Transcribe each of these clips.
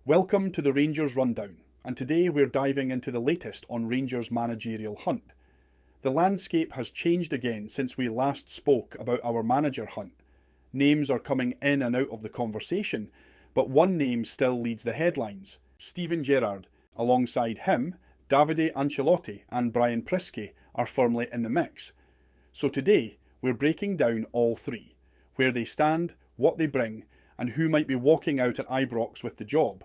Welcome to the Rangers Rundown, and today we're diving into the latest on Rangers' managerial hunt. The landscape has changed again since we last spoke about our manager hunt. Names are coming in and out of the conversation, but one name still leads the headlines: Steven Gerrard. Alongside him, Davide Ancelotti and Brian Priske are firmly in the mix. So today, we're breaking down all three: where they stand, what they bring, and who might be walking out at Ibrox with the job.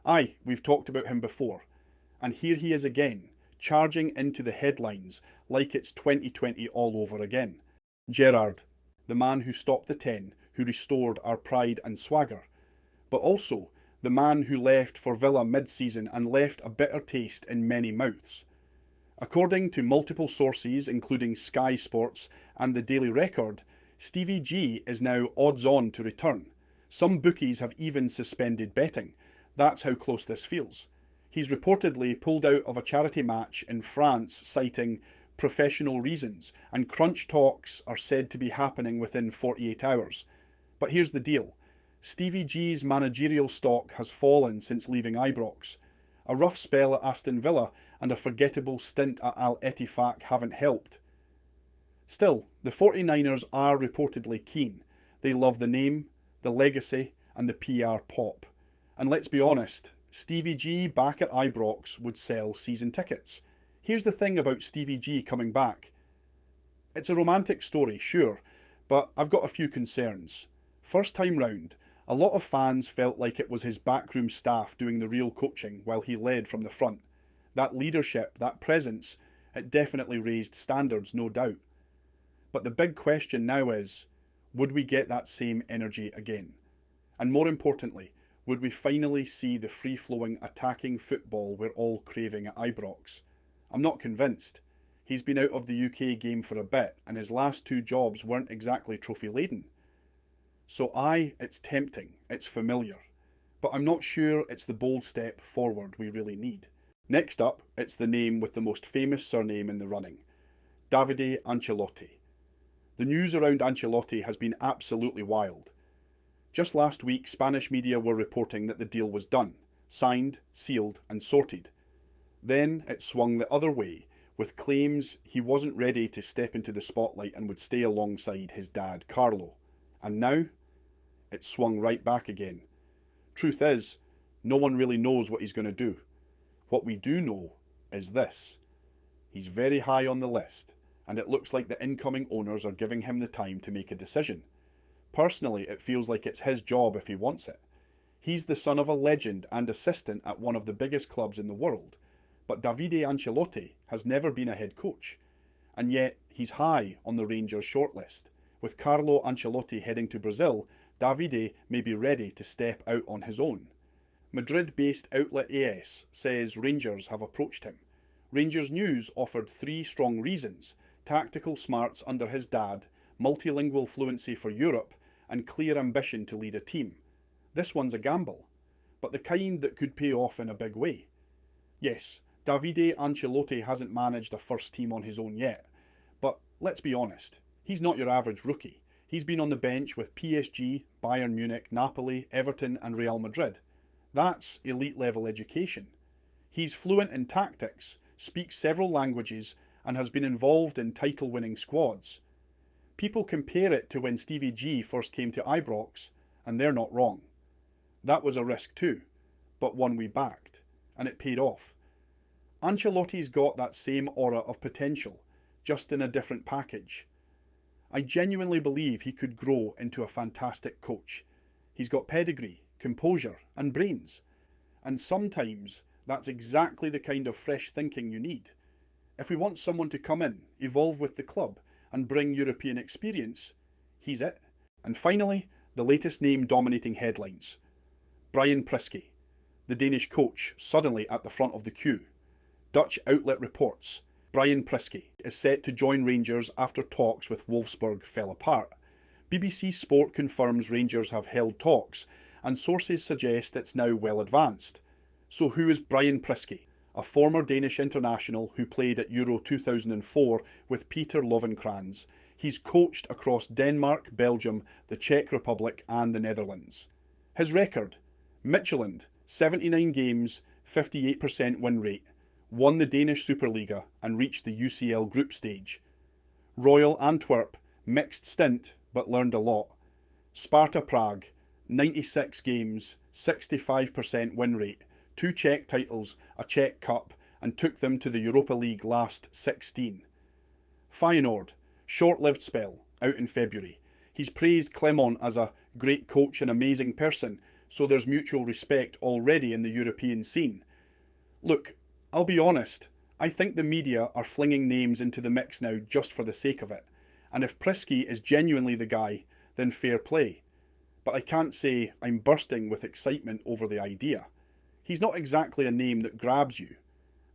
Aye, we've talked about him before, and here he is again, charging into the headlines like it's 2020 all over again. Gerrard, the man who stopped the 10, who restored our pride and swagger, but also the man who left for Villa mid-season and left a bitter taste in many mouths. According to multiple sources, including Sky Sports and the Daily Record, Stevie G is now odds-on to return. Some bookies have even suspended betting. That's how close this feels. He's reportedly pulled out of a charity match in France citing professional reasons, and crunch talks are said to be happening within 48 hours. But here's the deal: Stevie G's managerial stock has fallen since leaving Ibrox. A rough spell at Aston Villa and a forgettable stint at Al Ettifaq haven't helped. Still, the 49ers are reportedly keen. They love the name, the legacy, and the PR pop. And let's be honest, Stevie G back at Ibrox would sell season tickets. Here's the thing about Stevie G coming back. It's a romantic story, sure, but I've got a few concerns. First time round, a lot of fans felt like it was his backroom staff doing the real coaching while he led from the front. That leadership, that presence, it definitely raised standards, no doubt. But the big question now is, would we get that same energy again? And more importantly, would we finally see the free-flowing attacking football we're all craving at Ibrox? I'm not convinced. He's been out of the UK game for a bit, and his last two jobs weren't exactly trophy-laden. So aye, it's tempting, it's familiar, but I'm not sure it's the bold step forward we really need. Next up, it's the name with the most famous surname in the running: Davide Ancelotti. The news around Ancelotti has been absolutely wild. Just last week, Spanish media were reporting that the deal was done, signed, sealed, and sorted. Then it swung the other way, with claims he wasn't ready to step into the spotlight and would stay alongside his dad, Carlo. And now, it swung right back again. Truth is, no one really knows what he's going to do. What we do know is this: he's very high on the list, and it looks like the incoming owners are giving him the time to make a decision. Personally, it feels like it's his job if he wants it. He's the son of a legend and assistant at one of the biggest clubs in the world, but Davide Ancelotti has never been a head coach, and yet he's high on the Rangers shortlist. With Carlo Ancelotti heading to Brazil, Davide may be ready to step out on his own. Madrid-based outlet AS says Rangers have approached him. Rangers News offered three strong reasons: tactical smarts under his dad, multilingual fluency for Europe, and clear ambition to lead a team. This one's a gamble, but the kind that could pay off in a big way. Yes, Davide Ancelotti hasn't managed a first team on his own yet, but let's be honest, he's not your average rookie. He's been on the bench with PSG, Bayern Munich, Napoli, Everton and Real Madrid. That's elite level education. He's fluent in tactics, speaks several languages, and has been involved in title-winning squads. People compare it to when Stevie G first came to Ibrox, and they're not wrong. That was a risk too, but one we backed, and it paid off. Ancelotti's got that same aura of potential, just in a different package. I genuinely believe he could grow into a fantastic coach. He's got pedigree, composure, and brains. And sometimes that's exactly the kind of fresh thinking you need. If we want someone to come in, evolve with the club, and bring European experience, he's it. And finally, the latest name dominating headlines: Brian Priske, the Danish coach, suddenly at the front of the queue. Dutch outlet reports Brian Priske is set to join Rangers after talks with Wolfsburg fell apart. BBC Sport confirms Rangers have held talks, and sources suggest it's now well advanced. So who is Brian Priske? A former Danish international who played at Euro 2004 with Peter Lovenkrans. He's coached across Denmark, Belgium, the Czech Republic and the Netherlands. His record: Midtjylland, 79 games, 58% win rate, won the Danish Superliga and reached the UCL group stage. Royal Antwerp, mixed stint but learned a lot. Sparta Prague, 96 games, 65% win rate, 2 Czech titles, a Czech Cup, and took them to the Europa League last 16. Feyenoord, short-lived spell, out in February. He's praised Clement as a great coach and amazing person, so there's mutual respect already in the European scene. Look, I'll be honest, I think the media are flinging names into the mix now just for the sake of it, and if Priske is genuinely the guy, then fair play. But I can't say I'm bursting with excitement over the idea. He's not exactly a name that grabs you.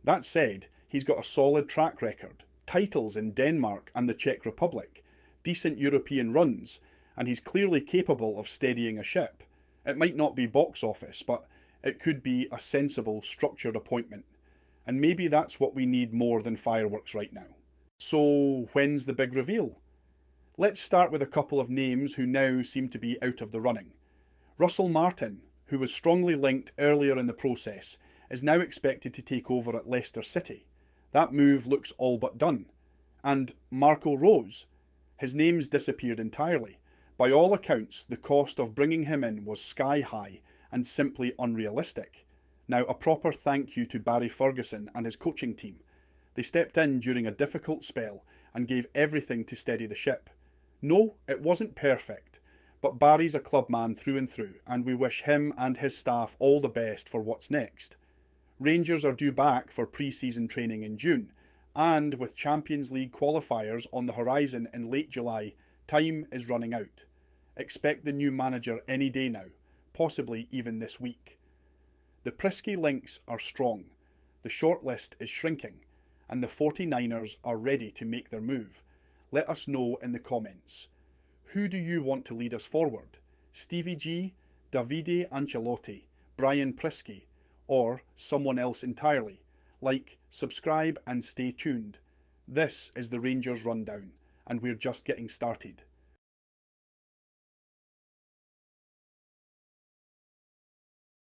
That said, he's got a solid track record, titles in Denmark and the Czech Republic, decent European runs, and he's clearly capable of steadying a ship. It might not be box office, but it could be a sensible, structured appointment. And maybe that's what we need more than fireworks right now. So when's the big reveal? Let's start with a couple of names who now seem to be out of the running. Russell Martin, who was strongly linked earlier in the process, is now expected to take over at Leicester City. That move looks all but done. And Marco Rose, his name's disappeared entirely. By all accounts, the cost of bringing him in was sky high and simply unrealistic. Now, a proper thank you to Barry Ferguson and his coaching team. They stepped in during a difficult spell and gave everything to steady the ship. No, it wasn't perfect, but Barry's a clubman through and through, and we wish him and his staff all the best for what's next. Rangers are due back for pre-season training in June, and with Champions League qualifiers on the horizon in late July, time is running out. Expect the new manager any day now, possibly even this week. The Priske links are strong, the shortlist is shrinking, and the 49ers are ready to make their move. Let us know in the comments. Who do you want to lead us forward? Stevie G, Davide Ancelotti, Brian Priske, or someone else entirely? Like, subscribe and stay tuned. This is the Rangers Rundown, and we're just getting started.